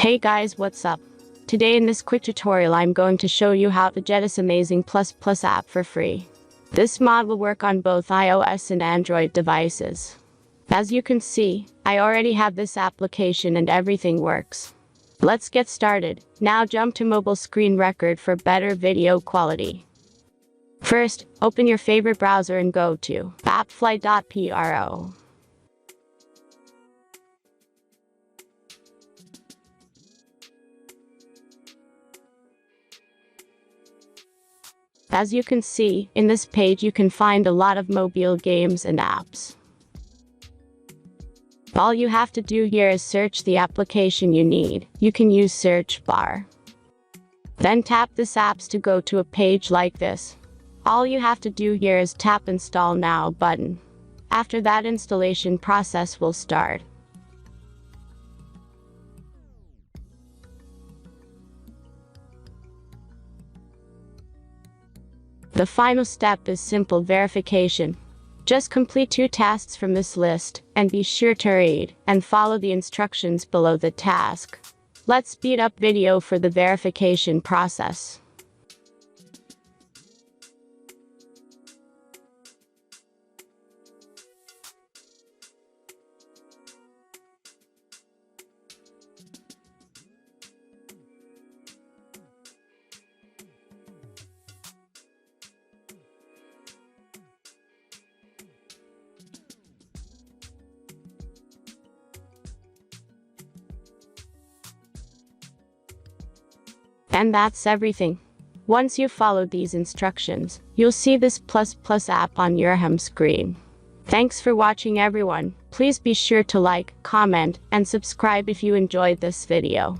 Hey guys, what's up? Today in this quick tutorial I'm going to show you how to get this amazing ++ app for free. This mod will work on both iOS and Android devices. As you can see, I already have this application and everything works. Let's get started. Now jump to mobile screen record for better video quality. First, open your favorite browser and go to appflight.pro. As you can see, in this page you can find a lot of mobile games and apps. All you have to do here is search the application you need. You can use search bar. Then tap this apps to go to a page like this. All you have to do here is tap Install Now button. After that, installation process will start. The final step is simple verification. Just complete 2 tasks from this list, and be sure to read and follow the instructions below the task. Let's speed up video for the verification process. And that's everything. Once you follow these instructions, you'll see this ++ app on your home screen. Thanks for watching everyone. Please be sure to like, comment, and subscribe if you enjoyed this video.